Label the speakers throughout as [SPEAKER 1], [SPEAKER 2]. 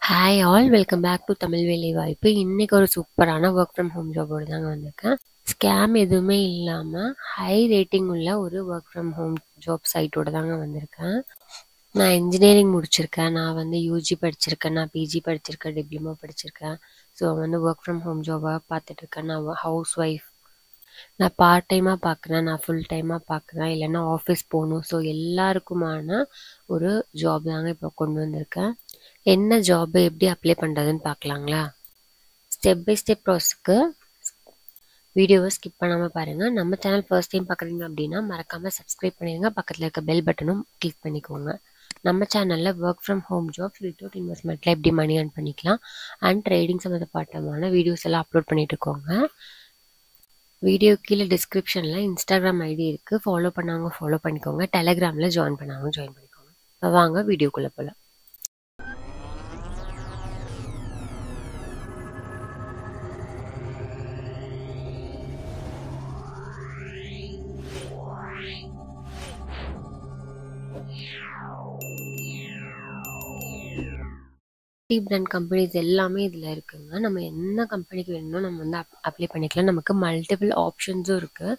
[SPEAKER 1] Hi all welcome back to Tamil வேலைவாய்ப்பு. இன்றைக்கி ஒரு சூப்பரான ஒர்க் ஃப்ரம் ஹோம் ஜாபோடு தாங்க வந்திருக்கேன். ஸ்கேம் எதுவுமே இல்லாமல் ஹை ரேட்டிங் உள்ள ஒரு ஒர்க் ஃப்ரம் ஹோம் ஜாப் சைட்டோடு தாங்க வந்திருக்கேன். நான் இன்ஜினியரிங் முடிச்சிருக்கேன், நான் வந்து யூஜி படிச்சிருக்கேன், நான் பிஜி படிச்சிருக்கேன், டிப்ளமோ படிச்சிருக்கேன். ஸோ வந்து ஒர்க் ஃப்ரம் ஹோம் ஜாபாக பார்த்துட்ருக்கேன். நான் ஹவுஸ் ஒய்ஃப். நான் பார்ட் டைமாக பார்க்குறேன், நான் ஃபுல் டைமாக பார்க்குறேன், இல்லைன்னா ஆஃபீஸ் போகணும். ஸோ எல்லாருக்குமான ஒரு ஜாப் தாங்க இப்போ கொண்டு வந்திருக்கேன். என்ன ஜாப் எப்படி அப்ளை பண்ணுறதுன்னு பார்க்கலாங்களா? ஸ்டெப் பை ஸ்டெப் ப்ராசஸ்க்கு வீடியோவை ஸ்கிப் பண்ணாமல் பாருங்கள். நம்ம சேனல் ஃபர்ஸ்ட் டைம் பார்க்குறீங்க அப்படின்னா மறக்காமல் சப்ஸ்கிரைப் பண்ணிடுங்க. பக்கத்தில் இருக்க பெல் பட்டனும் கிளிக் பண்ணிக்கோங்க. நம்ம சேனலில் work from home jobs without இன்வெஸ்ட்மெண்ட்டில் எப்படி மணி ஏர்ன் பண்ணிக்கலாம் அண்ட் ட்ரேடிங் சம்மந்தப்பட்டமான வீடியோஸ் எல்லாம் அப்லோட் பண்ணிட்டு இருக்கோங்க. வீடியோ கீழே டிஸ்கிரிப்ஷனில் இன்ஸ்டாகிராம் ஐடி இருக்குது, ஃபாலோ பண்ணாங்க ஃபாலோ பண்ணிக்கோங்க. டெலகிராமில் ஜாயின் பண்ணாங்க ஜாயின் பண்ணிக்கோங்க. வாங்க வீடியோக்குள்ளே போகலாம். பிராண்ட் கம்பெனிஸ் எல்லாமே இதில் இருக்குங்க. நம்ம என்ன கம்பெனிக்கு வேணுமோ நம்ம வந்து அப்ளை பண்ணிக்கலாம். நமக்கு மல்டிபிள் ஆப்ஷன்ஸும் இருக்குது.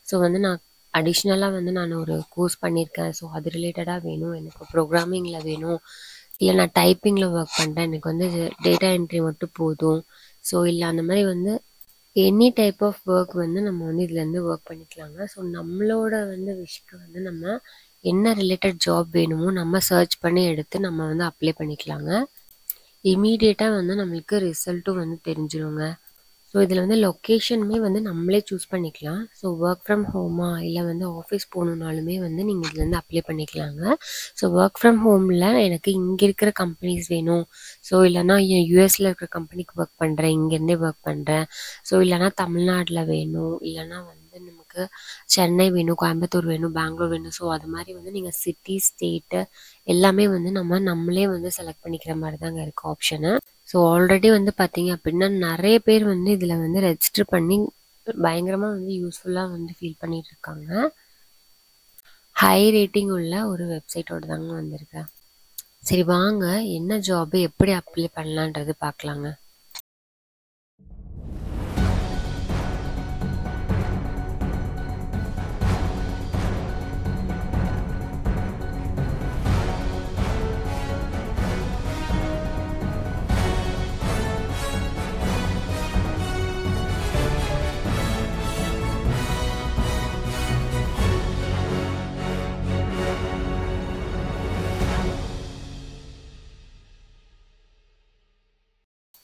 [SPEAKER 1] ஸோ வந்து நான் அடிஷ்னலாக வந்து நான் ஒரு கோர்ஸ் பண்ணியிருக்கேன். ஸோ அது ரிலேட்டடாக வேணும், எனக்கு ப்ரோக்ராமிங்கில் வேணும், இல்லை நான் டைப்பிங்கில் ஒர்க் பண்ணுறேன், எனக்கு வந்து டேட்டா என்ட்ரி மட்டும் போதும். ஸோ இல்லை அந்த மாதிரி வந்து எனி டைப் ஆஃப் ஒர்க் வந்து நம்ம வந்து இதுலேருந்து ஒர்க் பண்ணிக்கலாங்க. ஸோ நம்மளோட வந்து விஷயத்துக்கு வந்து நம்ம என்ன ரிலேட்டட் ஜாப் வேணுமோ நம்ம சர்ச் பண்ணி எடுத்து நம்ம வந்து அப்ளை பண்ணிக்கலாங்க. இமீடியட்டாக வந்து நம்மளுக்கு ரிசல்ட்டும் வந்து தெரிஞ்சிருங்க. ஸோ இதில் வந்து லொக்கேஷனுமே வந்து நம்மளே சூஸ் பண்ணிக்கலாம். ஸோ ஒர்க் ஃப்ரம் ஹோமா இல்லை வந்து ஆஃபீஸ் போகணுன்னாலுமே வந்து நீங்கள் இதுலேருந்து அப்ளை பண்ணிக்கலாங்க. ஸோ ஒர்க் ஃப்ரம் ஹோமில் எனக்கு இங்கே இருக்கிற கம்பெனிஸ் வேணும், ஸோ இல்லைனா யூஎஸில் இருக்கிற கம்பெனிக்கு ஒர்க் பண்ணுறேன், இங்கேருந்தே ஒர்க் பண்ணுறேன், ஸோ இல்லைனா தமிழ்நாட்டில் வேணும், இல்லைனா வந்து நமக்கு சென்னை வேணும், கோயம்புத்தூர் வேணும், பெங்களூர் வேணும். ஸோ அது மாதிரி வந்து நீங்கள் சிட்டி ஸ்டேட்டு எல்லாமே வந்து நம்மளே வந்து செலக்ட் பண்ணிக்கிற மாதிரி தாங்க இருக்குது ஆப்ஷனு. ஸோ ஆல்ரெடி வந்து பார்த்தீங்க அப்படின்னா நிறைய பேர் வந்து இதில் வந்து ரெஜிஸ்டர் பண்ணி பயங்கரமாக வந்து யூஸ்ஃபுல்லாக வந்து ஃபீல் பண்ணிட்டு இருக்காங்க. ஹை ரேட்டிங் உள்ள ஒரு வெப்சைட்டோடு தாங்க வந்திருக்கேன். சரி வாங்க என்ன ஜாபு எப்படி அப்ளை பண்ணலான்றது பார்க்கலாங்க.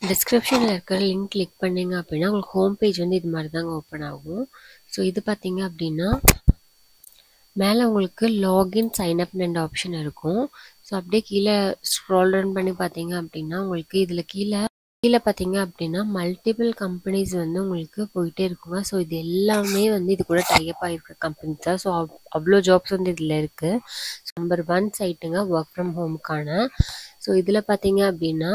[SPEAKER 1] டிஸ்கிரிப்ஷனில் இருக்கிற லிங்க் கிளிக் பண்ணிங்க அப்படின்னா உங்களுக்கு ஹோம் பேஜ் வந்து இது மாதிரி தாங்க ஓப்பன் ஆகும். ஸோ இது பார்த்தீங்க அப்படின்னா மேலே உங்களுக்கு லாகின் சைன்அப் 2 ஆப்ஷன் இருக்கும். ஸோ அப்படியே கீழே ஸ்க்ரால் ரன் பண்ணி பார்த்தீங்க அப்படின்னா உங்களுக்கு இதில் கீழே பார்த்தீங்க அப்படின்னா மல்டிபிள் கம்பெனிஸ் வந்து உங்களுக்கு போயிட்டே இருக்குங்க. ஸோ இது எல்லாமே வந்து இது கூட டைப் ஆகிருக்கிற கம்பெனிஸ் தான். ஸோ அவ்வளோ ஜாப்ஸ் வந்து இதில் இருக்குது. நம்பர் 1 சைட்டுங்க ஒர்க் ஃப்ரம் ஹோமுக்கான. ஸோ இதில் பார்த்தீங்க அப்படின்னா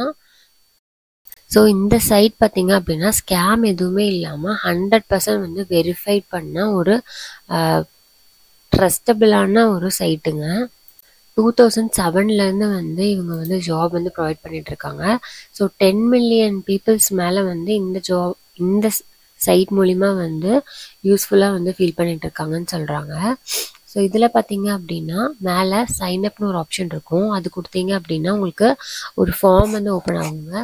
[SPEAKER 1] ஸோ இந்த சைட் பார்த்தீங்க அப்படின்னா ஸ்கேம் எதுவுமே இல்லாமல் 100% வந்து வெரிஃபை பண்ண ஒரு ட்ரஸ்டபிளான ஒரு சைட்டுங்க. 2007 வந்து இவங்க வந்து ஜாப் வந்து ப்ரொவைட் பண்ணிகிட்ருக்காங்க. ஸோ 10 மில்லியன் பீப்புள்ஸ் மேலே வந்து இந்த சைட் மூலிமா வந்து யூஸ்ஃபுல்லாக வந்து ஃபீல் பண்ணிகிட்ருக்காங்கன்னு சொல்கிறாங்க. ஸோ இதில் பார்த்தீங்க அப்படின்னா மேலே சைன்அப்னு ஒரு ஆப்ஷன் இருக்கும். அது கொடுத்தீங்க அப்படின்னா உங்களுக்கு ஒரு ஃபார்ம் வந்து ஓப்பன் ஆகுங்க.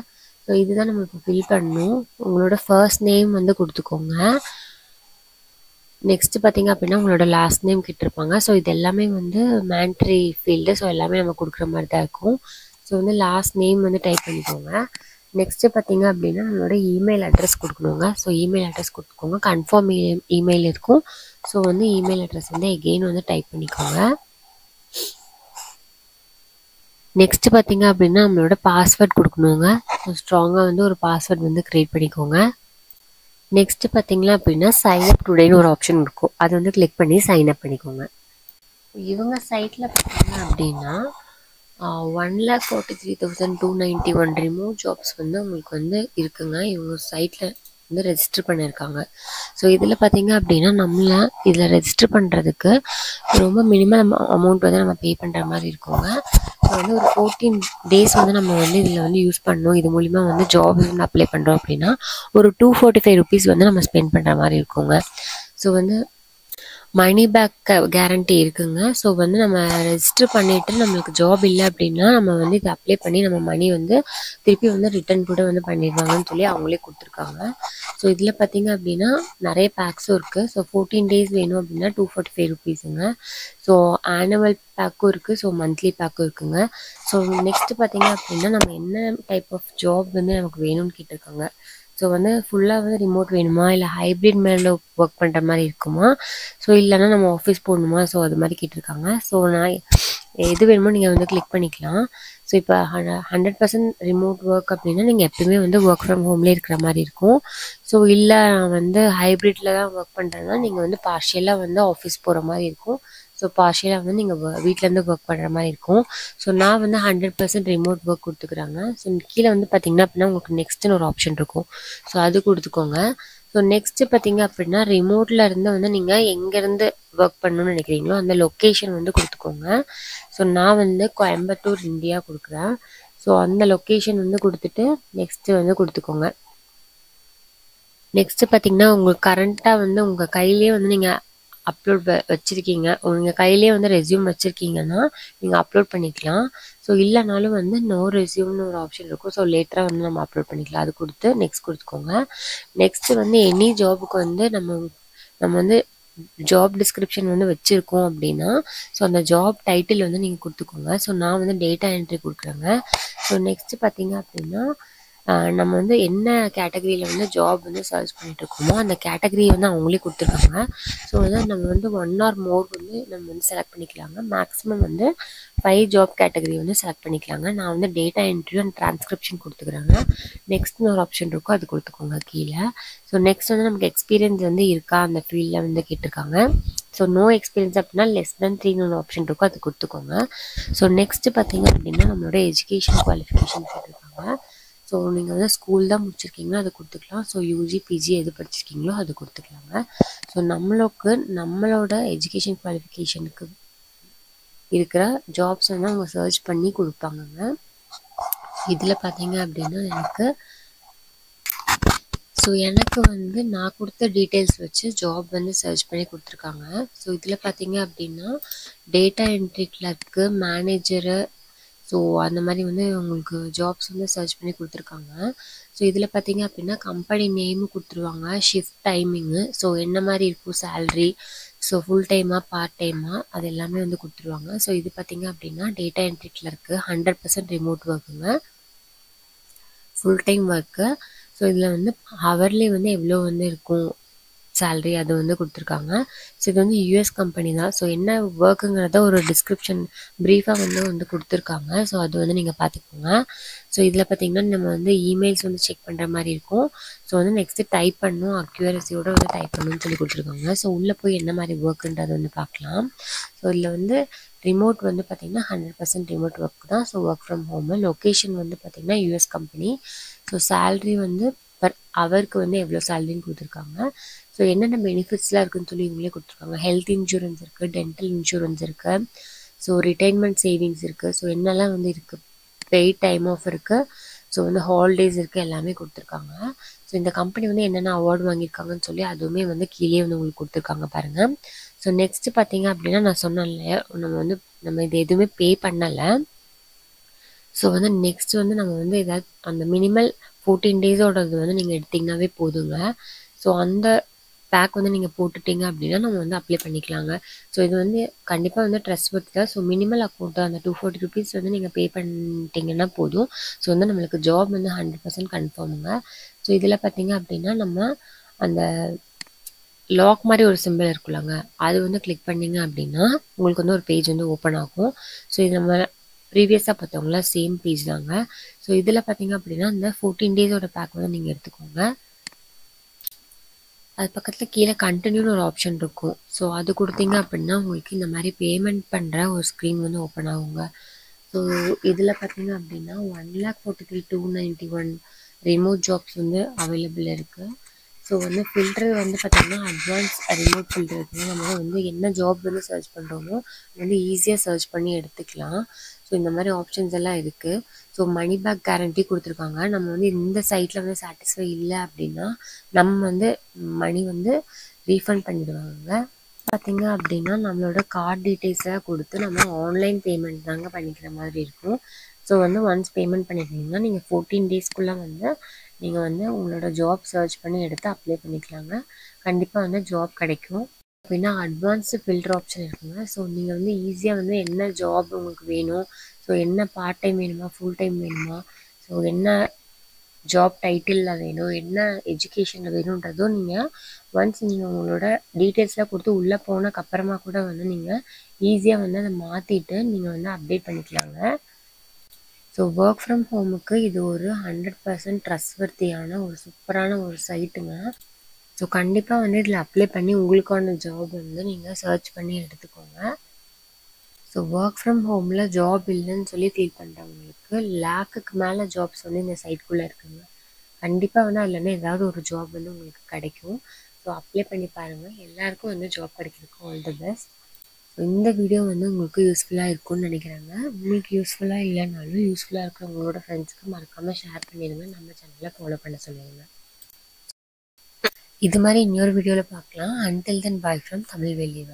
[SPEAKER 1] ஸோ இதுதான் நம்ம இப்போ ஃபில் பண்ணணும். உங்களோட ஃபர்ஸ்ட் நேம் வந்து கொடுத்துக்கோங்க. நெக்ஸ்ட் பார்த்தீங்க அப்படின்னா உங்களோட லாஸ்ட் நேம் கேட்டிருப்பாங்க. ஸோ இது எல்லாமே வந்து மேண்ட்ரி ஃபீல்டு. ஸோ எல்லாமே நம்ம கொடுக்குற மாதிரி தான் இருக்கும். ஸோ வந்து லாஸ்ட் நேம் வந்து டைப் பண்ணிக்கோங்க. நெக்ஸ்ட்டு பார்த்தீங்க அப்படின்னா நம்மளோட இமெயில் அட்ரஸ் கொடுக்கணுங்க. ஸோ இமெயில் அட்ரஸ் கொடுத்துக்கோங்க. கன்ஃபார்ம் இமெயில் இருக்கும். ஸோ வந்து இமெயில் அட்ரஸ் வந்து எகெயின் வந்து டைப் பண்ணிக்கோங்க. நெக்ஸ்ட் பார்த்தீங்க அப்படின்னா நம்மளோட பாஸ்வேர்ட் கொடுக்கணுங்க. ஸோ ஸ்ட்ராங்காக வந்து ஒரு பாஸ்வேர்ட் வந்து க்ரியேட் பண்ணிக்கோங்க. நெக்ஸ்ட் பார்த்தீங்களா அப்படின்னா சைன்அப் டுடேன்னு ஒரு ஆப்ஷன் இருக்கும். அது வந்து கிளிக் பண்ணி சைன்அப் பண்ணிக்கோங்க. இவங்க சைட்டில் பார்த்தீங்க அப்படின்னா 1,43,291 ரிமோட் ஜாப்ஸ் வந்து உங்களுக்கு வந்து இருக்குங்க. இவங்க சைட்டில் வந்து ரெஜிஸ்டர் பண்ணியிருக்காங்க. ஸோ இதில் பார்த்தீங்க அப்படின்னா நம்மள இதில் ரெஜிஸ்டர் பண்ணுறதுக்கு ரொம்ப மினிமம் அமௌண்ட் வந்து நம்ம பே பண்ணுற மாதிரி இருக்குங்க. வந்து ஒரு 14 டேஸ் வந்து நம்ம வந்து இதில் வந்து யூஸ் பண்ணணும். இது மூலிமா வந்து ஜாப் வந்து அப்ளை பண்ணுறோம் அப்படின்னா ஒரு 245 rupees வந்து நம்ம ஸ்பெண்ட் பண்ணுற மாதிரி இருக்குங்க. ஸோ வந்து மணி பேக் கேரண்டி இருக்குங்க. ஸோ வந்து நம்ம ரெஜிஸ்டர் பண்ணிவிட்டு நம்மளுக்கு ஜாப் இல்லை அப்படின்னா நம்ம வந்து இதை அப்ளை பண்ணி நம்ம மணி வந்து திருப்பி வந்து ரிட்டர்ன் கூட வந்து பண்ணிடுவாங்கன்னு சொல்லி அவங்களே கொடுத்துருக்காங்க. ஸோ இதில் பார்த்தீங்க அப்படின்னா நிறைய பேக்ஸும் இருக்குது. ஸோ 14 டேஸ் வேணும் அப்படின்னா 245 rupeesங்க. ஸோ ஆனுவல் பேக்கும் இருக்குது, ஸோ மந்த்லி பேக்கும் இருக்குங்க. ஸோ நெக்ஸ்ட்டு பார்த்தீங்க அப்படின்னா நம்ம என்ன டைப் ஆஃப் ஜாப் வந்து நமக்கு வேணும்னு கேட்டிருக்காங்க. ஸோ வந்து ஃபுல்லாக வந்து ரிமோட் வேணுமா, இல்லை ஹைப்ரிட் மேலே ஒர்க் பண்ணுற மாதிரி இருக்குமா, ஸோ இல்லைன்னா நம்ம ஆஃபீஸ் போகணுமா, ஸோ அது மாதிரி கேட்டிருக்காங்க. ஸோ நான் எது வேணுமோ நீங்கள் வந்து கிளிக் பண்ணிக்கலாம். ஸோ இப்போ 100% ரிமோட் ஒர்க் அப்படின்னா நீங்கள் எப்பயுமே வந்து ஒர்க் ஃப்ரம் ஹோம்லேயே இருக்கிற மாதிரி இருக்கும். ஸோ இல்லை நான் வந்து ஹைப்ரிட்டில் தான் ஒர்க் பண்ணுறேன்னா நீங்கள் வந்து பார்ஷியலாக வந்து ஆஃபீஸ் போகிற மாதிரி இருக்கும். ஸோ பார்ஷியலாக வந்து நீங்கள் வீட்டிலேருந்து ஒர்க் பண்ணுற மாதிரி இருக்கும். ஸோ நான் வந்து 100% ரிமோட் ஒர்க் கொடுத்துக்குறாங்க. ஸோ கீழே வந்து பார்த்தீங்கன்னா அப்படின்னா உங்களுக்கு நெக்ஸ்ட்டுன்னு ஒரு ஆப்ஷன் இருக்கும். ஸோ அது கொடுத்துக்கோங்க. ஸோ நெக்ஸ்ட்டு பார்த்தீங்க அப்படின்னா ரிமோட்டில் இருந்து வந்து நீங்கள் எங்கேருந்து ஒர்க் பண்ணணும்னு நினைக்கிறீங்களோ அந்த லொக்கேஷன் வந்து கொடுத்துக்கோங்க. ஸோ நான் வந்து கோயம்புத்தூர் இந்தியா கொடுக்குறேன். ஸோ அந்த லொக்கேஷன் வந்து கொடுத்துட்டு நெக்ஸ்ட்டு வந்து கொடுத்துக்கோங்க. நெக்ஸ்ட்டு பார்த்தீங்கன்னா உங்களுக்கு கரண்ட்டாக வந்து உங்கள் கையிலேயே வந்து நீங்கள் அப்லோட் வச்சுருக்கீங்க, உங்கள் கையிலேயே வந்து ரெஸ்யூம் வச்சுருக்கீங்கன்னா நீங்கள் அப்லோட் பண்ணிக்கலாம். ஸோ இல்லைனாலும் வந்து நோ ரெஸ்யூம்னு ஒரு ஆப்ஷன் இருக்கும். ஸோ லேட்டராக வந்து நம்ம அப்லோட் பண்ணிக்கலாம். அது கொடுத்து நெக்ஸ்ட் கொடுத்துக்கோங்க. நெக்ஸ்ட்டு வந்து எனி ஜாபுக்கு வந்து நம்ம வந்து ஜாப் டிஸ்கிரிப்ஷன் வந்து வச்சுருக்கோம் அப்படின்னா ஸோ அந்த ஜாப் டைட்டில் வந்து நீங்கள் கொடுத்துக்கோங்க. ஸோ நான் வந்து டேட்டா என்ட்ரி கொடுக்குறேங்க. ஸோ நெக்ஸ்ட்டு பார்த்தீங்க அப்படின்னா நம்ம வந்து என்ன கேட்டகரியில் வந்து ஜாப் வந்து சர்ச் பண்ணிட்டு இருக்கோமோ அந்த கேட்டகரி வந்து அவங்களே கொடுத்துருக்காங்க. ஸோ வந்து நம்ம வந்து 1 or more வந்து நம்ம வந்து செலக்ட் பண்ணிக்கலாங்க. மேக்ஸிமம் வந்து 5 ஜாப் கேட்டகரி வந்து செலக்ட் பண்ணிக்கலாங்க. நான் வந்து டேட்டா என்ட்ரி அண்ட் டிரான்ஸ்கிரிப்ஷன் கொடுத்துக்குறாங்க. நெக்ஸ்ட்னு ஒரு ஆப்ஷன் இருக்கும், அது கொடுத்துக்கோங்க கீழே. ஸோ நெக்ஸ்ட் வந்து நமக்கு எக்ஸ்பீரியன்ஸ் வந்து இருக்கா அந்த ஃபீல்டில் வந்து கேட்டிருக்காங்க. ஸோ நோ எக்ஸ்பீரியன்ஸ் அப்படின்னா <3 ஒரு ஆப்ஷன் இருக்கும், அது கொடுத்துக்கோங்க. ஸோ நெக்ஸ்ட்டு பார்த்தீங்க அப்படின்னா நம்மளோட எஜுகேஷன் குவாலிஃபிகேஷன் கேட்டிருக்காங்க. ஸோ நீங்கள் வந்து ஸ்கூல் தான் முடிச்சிருக்கீங்களோ அது கொடுத்துக்கலாம். ஸோ யூஜி பிஜி எது படிச்சிருக்கீங்களோ அது கொடுத்துக்கலாங்க. ஸோ நம்மளோட எஜுகேஷன் குவாலிஃபிகேஷனுக்கு இருக்கிற ஜாப்ஸ் வந்து அவங்க சர்ச் பண்ணி கொடுப்பாங்கங்க. இதில் பார்த்தீங்க அப்படின்னா எனக்கு வந்து நான் கொடுத்த டீட்டெயில்ஸ் வச்சு ஜாப் வந்து சர்ச் பண்ணி கொடுத்துருக்காங்க. ஸோ இதில் பார்த்தீங்க அப்படின்னா data entry clerk, manager, so அந்த மாதிரி வந்து உங்களுக்கு ஜாப்ஸ் வந்து சர்ச் பண்ணி கொடுத்துருக்காங்க. ஸோ இதில் பார்த்தீங்க அப்படின்னா கம்பெனி நேமும் கொடுத்துருவாங்க, ஷிஃப்ட் டைமிங்கு, ஸோ என்ன மாதிரி இருக்கும் சேல்ரி, ஸோ ஃபுல் டைமாக பார்ட் டைமாக அது எல்லாமே வந்து கொடுத்துருவாங்க. ஸோ இது பார்த்தீங்க அப்படின்னா டேட்டா என்ட்ரி கிளர்க்கு 100% ரிமோட் ஒர்க்குங்க, ஃபுல் டைம் ஒர்க்கு. ஸோ இதில் வந்து ஹவர்லி வந்து எவ்வளோ வந்து இருக்கும் சேல்ரி அது வந்து கொடுத்துருக்காங்க. ஸோ இது வந்து யூஎஸ் கம்பெனி தான். ஸோ என்ன ஒர்க்குங்கிறத ஒரு டிஸ்கிரிப்ஷன் ப்ரீஃபாக வந்து கொடுத்துருக்காங்க. ஸோ அது வந்து நீங்கள் பார்த்துக்கோங்க. ஸோ இதில் பார்த்தீங்கன்னா நம்ம வந்து இமெயில்ஸ் வந்து செக் பண்ணுற மாதிரி இருக்கும். ஸோ வந்து நெக்ஸ்ட்டு டைப் பண்ணணும், அக்யூரஸியோட வந்து டைப் பண்ணணும்னு சொல்லி கொடுத்துருக்காங்க. ஸோ உள்ளே போய் என்ன மாதிரி ஒர்க்குன்றது வந்து பார்க்கலாம். ஸோ இதில் வந்து ரிமோட் வந்து பார்த்திங்கன்னா 100% ரிமோட் ஒர்க் தான். So work from home. Location வந்து பார்த்திங்கன்னா யூஎஸ் கம்பெனி. ஸோ சேல்ரி வந்து பர் ஹவருக்கு வந்து எவ்வளோ சேலரின்னு கொடுத்துருக்காங்க. ஸோ என்னென்ன பெனிஃபிட்ஸ்லாம் இருக்குதுன்னு சொல்லி இவங்களே கொடுத்துருக்காங்க. ஹெல்த் இன்சூரன்ஸ் இருக்குது, டென்டல் இன்சூரன்ஸ் இருக்குது, ஸோ ரிட்டைர்மெண்ட் சேவிங்ஸ் இருக்குது, ஸோ என்னெல்லாம் வந்து இருக்குது, பெய்ட் டைம் ஆஃப் இருக்குது, ஸோ வந்து ஹாலிடேஸ் இருக்குது, எல்லாமே கொடுத்துருக்காங்க. ஸோ இந்த கம்பெனி வந்து என்னென்ன அவார்டு வாங்கியிருக்காங்கன்னு சொல்லி அதுவுமே வந்து கீழே வந்து உங்களுக்கு கொடுத்துருக்காங்க பாருங்கள். ஸோ நெக்ஸ்ட்டு பார்த்தீங்க அப்படின்னா நான் சொன்னேன் இல்லையா, நம்ம இது எதுவுமே பே பண்ணலை. ஸோ வந்து நெக்ஸ்ட் வந்து நம்ம வந்து ஏதாவது அந்த மினிமல் 14 டேஸோடது வந்து நீங்கள் எடுத்திங்கனாவே போதுங்க. ஸோ அந்த பேக் வந்து நீங்கள் போட்டுட்டீங்க அப்படின்னா நம்ம வந்து அப்ளை பண்ணிக்கலாங்க. ஸோ இது வந்து கண்டிப்பாக வந்து ட்ரஸ்ட் ஒர்த் தான். ஸோ மினிமல் அக்கௌண்ட்டு அந்த 240 rupees வந்து நீங்கள் பே பண்ணிட்டீங்கன்னா போதும். ஸோ வந்து நம்மளுக்கு ஜாப் வந்து 100% கன்ஃபார்முங்க. ஸோ இதில் பார்த்தீங்க அப்படின்னா நம்ம அந்த லாக் மாதிரி ஒரு சிம்பிள் இருக்குல்லங்க, அது வந்து கிளிக் பண்ணிங்க அப்படின்னா உங்களுக்கு வந்து ஒரு பேஜ் வந்து ஓப்பன் ஆகும். ஸோ இது நம்ம ப்ரீவியஸாக பார்த்தவங்களா சேம் பேஜ் தாங்க. ஸோ இதில் பார்த்தீங்க அப்படின்னா இந்த 14 டேஸோட பேக் வந்து நீங்கள் எடுத்துக்கோங்க. அது பக்கத்தில் கீழே கண்டினியூன்னு ஒரு ஆப்ஷன் இருக்கும். ஸோ அது கொடுத்தீங்க அப்படின்னா உங்களுக்கு இந்த மாதிரி பேமெண்ட் பண்ணுற ஒரு ஸ்க்ரீன் வந்து ஓப்பன் ஆகுங்க. ஸோ இதில் பார்த்தீங்க அப்படின்னா 1,43,291 ரிமோட் ஜாப்ஸ் வந்து அவைலபிள் இருக்குது. ஸோ வந்து ஃபில்ட்ரு வந்து பார்த்திங்கன்னா அட்வான்ஸ் ரிமோட் ஃபில்ட்ரு இருக்குங்க. நம்ம வந்து என்ன ஜாப் வந்து சர்ச் பண்ணுறோமோ வந்து ஈஸியாக சர்ச் பண்ணி எடுத்துக்கலாம். ஸோ இந்த மாதிரி ஆப்ஷன்ஸ் எல்லாம் இருக்குது. ஸோ மணி பேக் கேரண்டி கொடுத்துருக்காங்க. நம்ம வந்து இந்த சைட்டில் வந்து சாட்டிஸ்ஃபை இல்லை அப்படின்னா நம்ம வந்து மணி வந்து ரீஃபண்ட் பண்ணிடுவாங்க. பார்த்திங்க அப்படின்னா நம்மளோட கார்டு டீட்டெயில்ஸாக கொடுத்து நம்ம ஆன்லைன் பேமெண்ட் தாங்க பண்ணிக்கிற மாதிரி இருக்கும். ஸோ வந்து ஒன்ஸ் பேமெண்ட் பண்ணிட்டீங்கன்னா நீங்கள் 14 டேஸ்க்குள்ளே வந்து நீங்கள் வந்து உங்களோட ஜாப் சர்ச் பண்ணி எடுத்து அப்ளை பண்ணிக்கலாங்க. கண்டிப்பாக வந்து ஜாப் கிடைக்கும். அப்படின்னா அட்வான்ஸ்டு ஃபில்டர் ஆப்ஷன் இருக்குங்க. ஸோ நீங்கள் வந்து ஈஸியாக வந்து என்ன ஜாப் உங்களுக்கு வேணும், ஸோ என்ன பார்ட் டைம் வேணுமா, ஃபுல் டைம் வேணுமா, ஸோ என்ன ஜாப் டைட்டிலில் வேணும், என்ன எஜுகேஷனில் வேணுன்றதும் நீங்கள் ஒன்ஸ் நீங்கள் உங்களோட டீட்டெயில்ஸ்லாம் கொடுத்து உள்ளே போனதுக்கப்புறமா கூட வந்து நீங்கள் ஈஸியாக வந்து அதை மாற்றிட்டு நீங்கள் வந்து அப்டேட் பண்ணிக்கலாங்க. ஸோ ஒர்க் ஃப்ரம் ஹோமுக்கு இது ஒரு 100% ட்ரஸ்ட்வர்த்தியான ஒரு சூப்பரான ஒரு சைட்டுங்க. ஸோ கண்டிப்பாக வந்து இதில் அப்ளை பண்ணி உங்களுக்கான ஜாப் வந்து நீங்கள் சர்ச் பண்ணி எடுத்துக்கோங்க. ஸோ ஒர்க் ஃப்ரம் ஹோமில் ஜாப் இல்லைன்னு சொல்லி ஃபீல் பண்ணுறவங்களுக்கு லேக்குக்கு மேலே ஜாப்ஸ் வந்து இந்த சைட்குள்ளே இருக்குங்க. கண்டிப்பாக வந்து அதில் வந்து ஏதாவது ஒரு ஜாப் வந்து உங்களுக்கு கிடைக்கும். ஸோ அப்ளை பண்ணி பாருங்கள். எல்லாருக்கும் வந்து ஜாப் கிடைக்கிறதுக்கு ஆல் தி பெஸ்ட். ஸோ இந்த வீடியோ வந்து உங்களுக்கு யூஸ்ஃபுல்லாக இருக்கும்னு நினைக்கிறாங்க. உங்களுக்கு யூஸ்ஃபுல்லாக இல்லைனாலும் யூஸ்ஃபுல்லாக இருக்கிற உங்களோட ஃப்ரெண்ட்ஸுக்கு மறக்காமல் ஷேர் பண்ணிடுங்க. நம்ம சேனலை ஃபாலோ பண்ண சொல்லுங்கள். இது மாதிரி இன்னொரு வீடியோவில் பார்க்கலாம். Until then bye from தமிழ்வேலி.